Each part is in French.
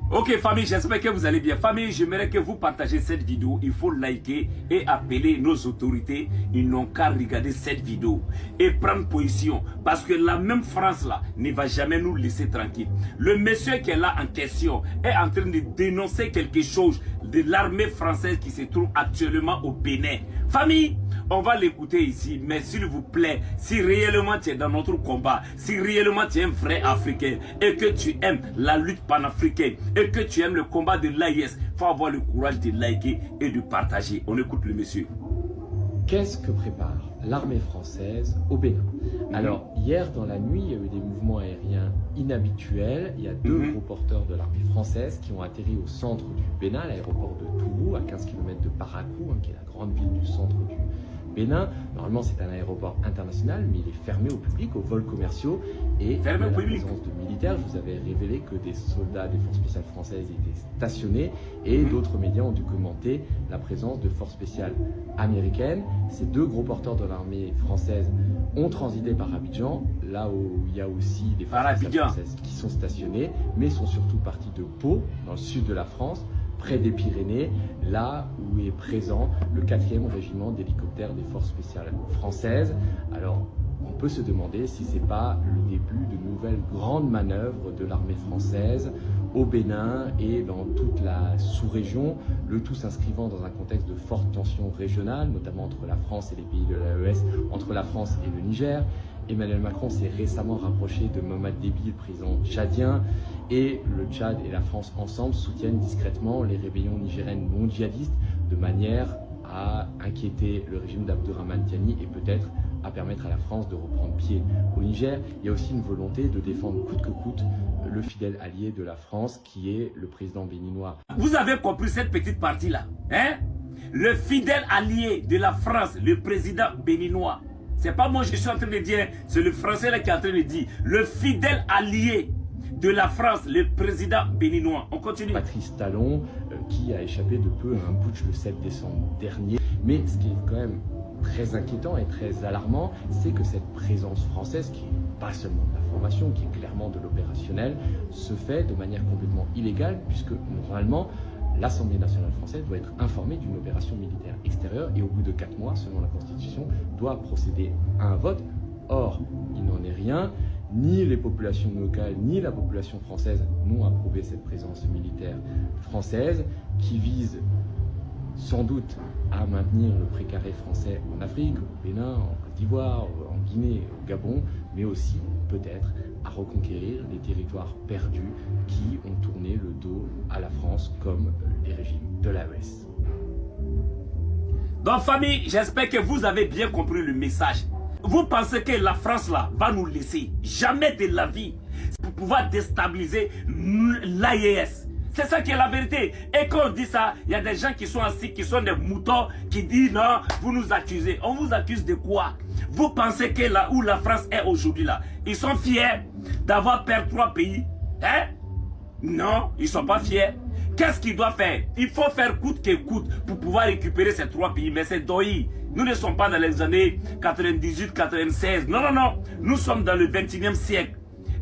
Ok famille, j'espère que vous allez bien. Famille, j'aimerais que vous partagez cette vidéo. Il faut liker et appeler nos autorités. Ils n'ont qu'à regarder cette vidéo et prendre position. Parce que la même France là ne va jamais nous laisser tranquille. Le monsieur qui est là en question est en train de dénoncer quelque chose de l'armée française qui se trouve actuellement au Bénin. Famille, on va l'écouter ici, mais s'il vous plaît, si réellement tu es dans notre combat, si réellement tu es un vrai Africain et que tu aimes la lutte panafricaine et que tu aimes le combat de l'AIS, il faut avoir le courage de liker et de partager. On écoute le monsieur. Qu'est-ce que prépare l'armée française au Bénin? Alors, hier dans la nuit, il y a eu des mouvements aériens inhabituels. Il y a deux gros porteurs de l'armée française qui ont atterri au centre du Bénin, l'aéroport de Tourou, à 15 km de Parakou, qui est la grande ville du centre du Bénin. Normalement, c'est un aéroport international, mais il est fermé au public, aux vols commerciaux. Et fermé au public. Présence de militaires, je vous avais révélé que des soldats des forces spéciales françaises étaient stationnés et d'autres médias ont dû commenter la présence de forces spéciales américaines. Ces deux gros porteurs de l'armée française ont transité par Abidjan, là où il y a aussi des forces spéciales françaises qui sont stationnées, mais sont surtout partis de Pau, dans le sud de la France, près des Pyrénées, là où est présent le 4e régiment d'hélicoptères des forces spéciales françaises. Alors, on peut se demander si ce n'est pas le début de nouvelles grandes manœuvres de l'armée française au Bénin et dans toute la sous-région, le tout s'inscrivant dans un contexte de forte tension régionale, notamment entre la France et les pays de l'AES, entre la France et le Niger. Emmanuel Macron s'est récemment rapproché de Mohamed Déby, le président tchadien, et le Tchad et la France ensemble soutiennent discrètement les rébellions nigériennes non djihadistes de manière à inquiéter le régime d'Abdourahmane Tiani et peut-être à permettre à la France de reprendre pied au Niger. Il y a aussi une volonté de défendre coûte que coûte le fidèle allié de la France qui est le président béninois. Vous avez compris cette petite partie-là, hein? Le fidèle allié de la France, le président béninois. C'est pas moi je suis en train de dire, c'est le français là qui est en train de dire. Le fidèle allié de la France, le président béninois. On continue. Patrice Talon, qui a échappé de peu à un putsch le 7 décembre dernier. Mais ce qui est quand même très inquiétant et très alarmant, c'est que cette présence française, qui n'est pas seulement de la formation, qui est clairement de l'opérationnel, se fait de manière complètement illégale, puisque normalement, l'Assemblée nationale française doit être informée d'une opération militaire extérieure et au bout de 4 mois, selon la Constitution, doit procéder à un vote. Or, il n'en est rien. Ni les populations locales, ni la population française n'ont approuvé cette présence militaire française qui vise sans doute à maintenir le précaré français en Afrique, au Bénin, en Côte d'Ivoire, en Guinée, au Gabon, mais aussi peut-être à reconquérir les territoires perdus qui ont tourné le dos à la France comme les régimes de l'AES. Donc famille, j'espère que vous avez bien compris le message. Vous pensez que la France là va nous laisser jamais de la vie pour pouvoir déstabiliser l'AES. C'est ça qui est la vérité. Et quand on dit ça, il y a des gens qui sont assis, qui sont des moutons, qui disent non, vous nous accusez. On vous accuse de quoi? Vous pensez que là où la France est aujourd'hui là, ils sont fiers d'avoir perdu 3 pays? Hein? Non, ils ne sont pas fiers. Qu'est-ce qu'ils doivent faire? Il faut faire coûte que coûte pour pouvoir récupérer ces 3 pays. Mais c'est doyi. Nous ne sommes pas dans les années 98, 96. Non, non, non. Nous sommes dans le 21e siècle.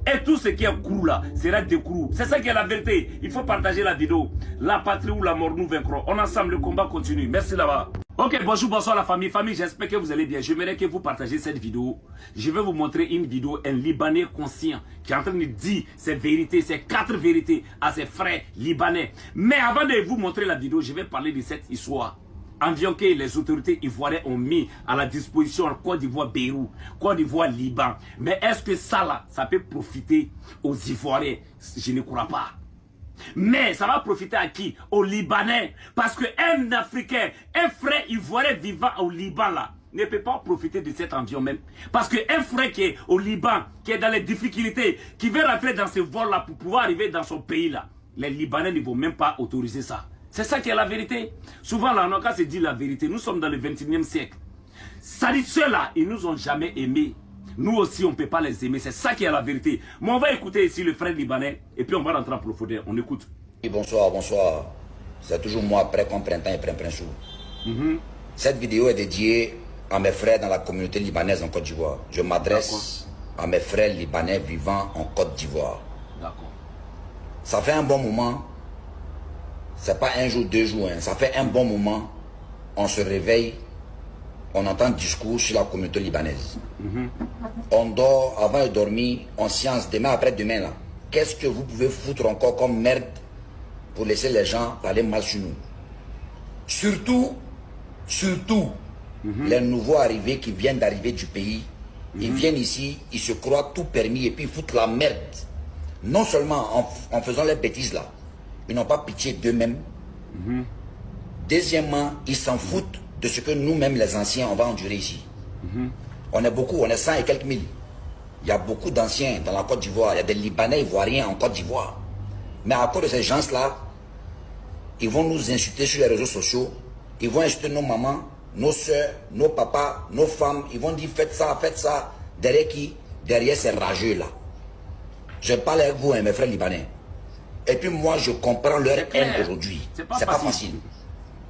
Et tout ce qui est couru là sera découru. C'est ça qui est la vérité. Il faut partager la vidéo. La patrie ou la mort, nous vaincrons. On ensemble, le combat continue. Merci là-bas. Ok, bonjour, bonsoir la famille. Famille, j'espère que vous allez bien. J'aimerais que vous partagez cette vidéo. Je vais vous montrer une vidéo, un Libanais conscient qui est en train de dire ses vérités, ses 4 vérités à ses frères libanais. Mais avant de vous montrer la vidéo, je vais parler de cette histoire. Environ que les autorités ivoiriennes ont mis à la disposition en Côte d'Ivoire, Beyrouth, Côte d'Ivoire, Liban. Mais est-ce que ça là, ça peut profiter aux Ivoiriens? Je ne crois pas. Mais ça va profiter à qui? Aux Libanais. Parce qu'un Africain, un frère ivoirien vivant au Liban là, ne peut pas profiter de cet avion même. Parce qu'un frère qui est au Liban, qui est dans les difficultés, qui veut rentrer dans ce vol là pour pouvoir arriver dans son pays là, les Libanais ne vont même pas autoriser ça. C'est ça qui est la vérité. Souvent, là, on a qu'à se dire la vérité. Nous sommes dans le 21e siècle. Ça dit, ceux-là, ils nous ont jamais aimés. Nous aussi, on ne peut pas les aimer. C'est ça qui est la vérité. Mais on va écouter ici le frère libanais. Et puis, on va rentrer en profondeur. On écoute. Bonsoir, bonsoir. C'est toujours moi, prêt comme printemps et printemps. Cette vidéo est dédiée à mes frères dans la communauté libanaise en Côte d'Ivoire. Je m'adresse à mes frères libanais vivant en Côte d'Ivoire. D'accord. Ça fait un bon moment c'est pas un jour, 2 jours. Hein. Ça fait un bon moment. On se réveille. On entend discours sur la communauté libanaise. On dort, avant de dormir, on science, demain après demain là. Qu'est-ce que vous pouvez foutre encore comme merde pour laisser les gens parler mal sur nous? Surtout, les nouveaux arrivés qui viennent d'arriver du pays, ils viennent ici, ils se croient tout permis et puis ils foutent la merde. Non seulement en faisant les bêtises là, ils n'ont pas pitié d'eux-mêmes. Deuxièmement, ils s'en foutent de ce que nous-mêmes les anciens, on va endurer ici. On est beaucoup, on est 100 et quelques mille. Il y a beaucoup d'anciens dans la Côte d'Ivoire, il y a des Libanais ivoiriens en Côte d'Ivoire. Mais à cause de ces gens-là, ils vont nous insulter sur les réseaux sociaux, ils vont insulter nos mamans, nos soeurs, nos papas, nos femmes, ils vont dire faites ça. Derrière qui? Derrière ces rageux-là. Je parle avec vous, hein, mes frères libanais. Et puis moi, je comprends leur haine aujourd'hui. C'est pas facile.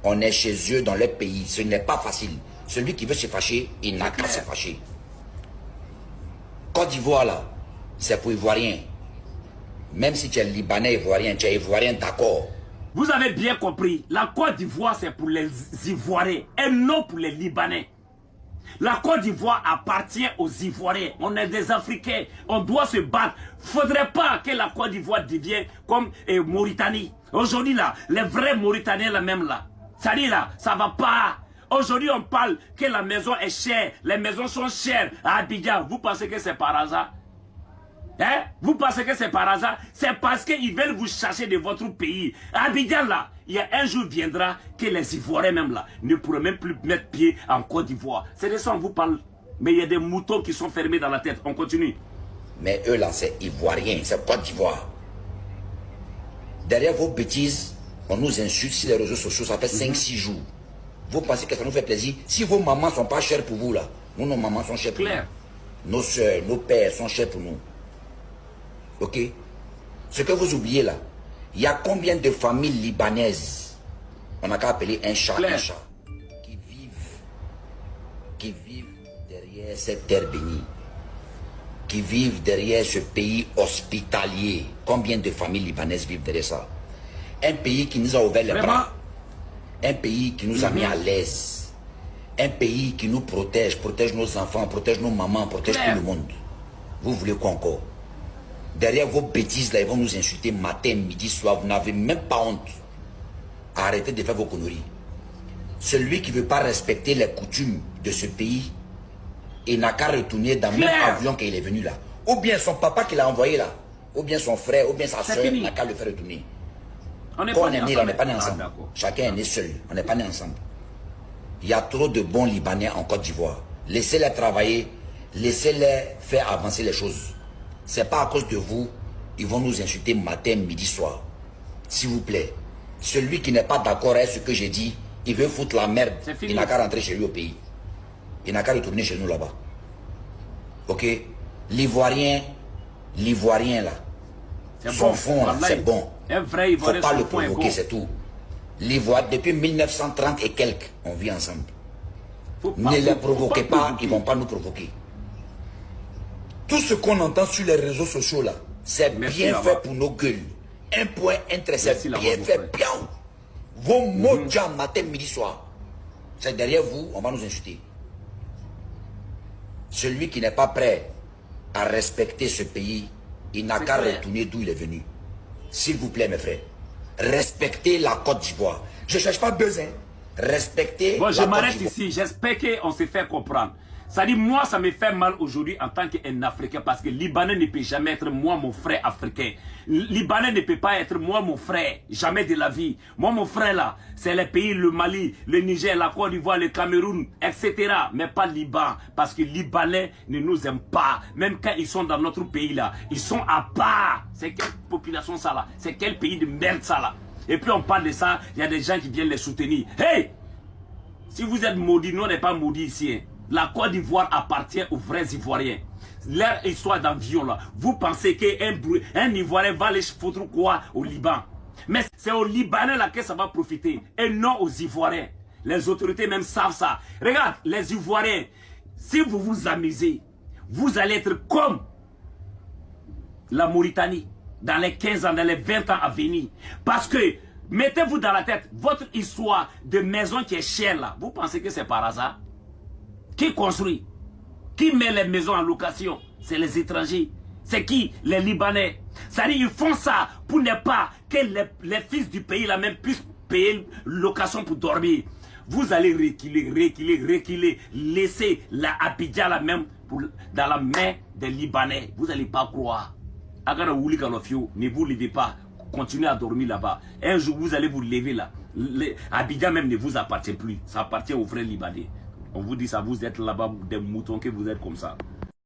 On est chez eux dans leur pays, ce n'est pas facile. Celui qui veut se fâcher, il n'a qu'à se fâcher. Côte d'Ivoire là, c'est pour Ivoiriens. Même si tu es Libanais, Ivoirien, tu es Ivoirien, d'accord. Vous avez bien compris, la Côte d'Ivoire c'est pour les Ivoiriens et non pour les Libanais. La Côte d'Ivoire appartient aux Ivoiriens. On est des Africains, on doit se battre. Faudrait pas que la Côte d'Ivoire devienne comme Mauritanie. Aujourd'hui là, les vrais Mauritaniens là même là, ça dit là, ça va pas. Aujourd'hui on parle que la maison est chère, les maisons sont chères à Abidjan. Vous pensez que c'est par hasard? Hein? Vous pensez que c'est par hasard? C'est parce qu'ils veulent vous chercher de votre pays. À Abidjan là, il y a un jour viendra que les Ivoiriens même là ne pourront même plus mettre pied en Côte d'Ivoire. C'est de ça on vous parle. Mais il y a des moutons qui sont fermés dans la tête. On continue. Mais eux là c'est Ivoirien, c'est Côte d'Ivoire. Derrière vos bêtises, on nous insulte sur les réseaux sociaux, ça fait 5-6 jours. Vous pensez que ça nous fait plaisir? Si vos mamans ne sont pas chères pour vous là, nous nos mamans sont chères pour nous. Nos soeurs, nos pères sont chers pour nous. Ok? Ce que vous oubliez là, il y a combien de familles libanaises, on n'a qu'à appeler un chat, qui vivent derrière cette terre bénie, qui vivent derrière ce pays hospitalier. Combien de familles libanaises vivent derrière ça? Un pays qui nous a ouvert les bras, un pays qui nous a mis à l'aise, un pays qui nous protège nos enfants, protège nos mamans, protège tout le monde. Vous voulez quoi encore? Derrière vos bêtises là, ils vont nous insulter matin, midi, soir. Vous n'avez même pas honte. Arrêtez de faire vos conneries. Celui qui ne veut pas respecter les coutumes de ce pays, il n'a qu'à retourner dans le même avion qu'il est venu là. Ou bien son papa qui l'a envoyé là, ou bien son frère, ou bien sa soeur, n'a qu'à le faire retourner. Quand on est né là, on n'est pas né ensemble. Chacun est né seul, on n'est pas né ensemble. Il y a trop de bons Libanais en Côte d'Ivoire. Laissez-les travailler, laissez-les faire avancer les choses. C'est pas à cause de vous, ils vont nous insulter matin, midi, soir. S'il vous plaît, celui qui n'est pas d'accord avec ce que j'ai dit, il veut foutre la merde. Il n'a qu'à rentrer chez lui au pays. Il n'a qu'à retourner chez nous là-bas. Ok? L'Ivoirien là, son fond là, c'est bon. Il ne faut pas le provoquer, c'est tout. L'Ivoire, depuis 1930 et quelques, on vit ensemble. Ne les provoquez pas, ils ne vont pas nous provoquer. Tout ce qu'on entend sur les réseaux sociaux là, c'est bien fait pour nos gueules. Un point, un trait, c'est bien fait, bien. Vos mots matin, midi, soir. C'est derrière vous, on va nous insulter. Celui qui n'est pas prêt à respecter ce pays, il n'a qu'à retourner d'où il est venu. S'il vous plaît, mes frères, respectez la Côte d'Ivoire. Je ne cherche pas besoin. Respectez la Côte d'Ivoire. Je m'arrête ici. J'espère qu'on se fait comprendre. Ça dit, moi, ça me fait mal aujourd'hui en tant qu'un Africain parce que Libanais ne peut jamais être moi, mon frère africain. Libanais ne peut pas être moi, mon frère. Jamais de la vie. Moi, mon frère là, c'est les pays, le Mali, le Niger, la Côte d'Ivoire, le Cameroun, etc. Mais pas Liban. Parce que Libanais ne nous aiment pas. Même quand ils sont dans notre pays là, ils sont à part. C'est quelle population ça là? C'est quel pays de merde ça là? Et puis on parle de ça, il y a des gens qui viennent les soutenir. Hey! Si vous êtes maudits, nous on n'est pas maudits ici. Hein. La Côte d'Ivoire appartient aux vrais Ivoiriens. Leur histoire d'avion là, vous pensez qu'un Ivoirien va les foutre quoi au Liban? Mais c'est aux Libanais là que ça va profiter et non aux Ivoiriens. Les autorités même savent ça. Regarde, les Ivoiriens, si vous vous amusez, vous allez être comme la Mauritanie dans les 15 ans, dans les 20 ans à venir. Parce que Mettez-vous dans la tête, votre histoire de maison qui est chère là, vous pensez que c'est par hasard? Qui construit? Qui met les maisons en location? C'est les étrangers. C'est qui? Les Libanais. C'est-à-dire ils font ça pour ne pas que les fils du pays là même puissent payer location pour dormir. Vous allez reculer, laisser la Abidjan là même dans la main des Libanais. Vous n'allez pas croire. Ne vous levez pas. Continuez à dormir là-bas. Un jour, vous allez vous lever là. Abidjan même ne vous appartient plus. Ça appartient aux frères libanais. On vous dit ça, vous êtes là-bas, des moutons que vous êtes comme ça.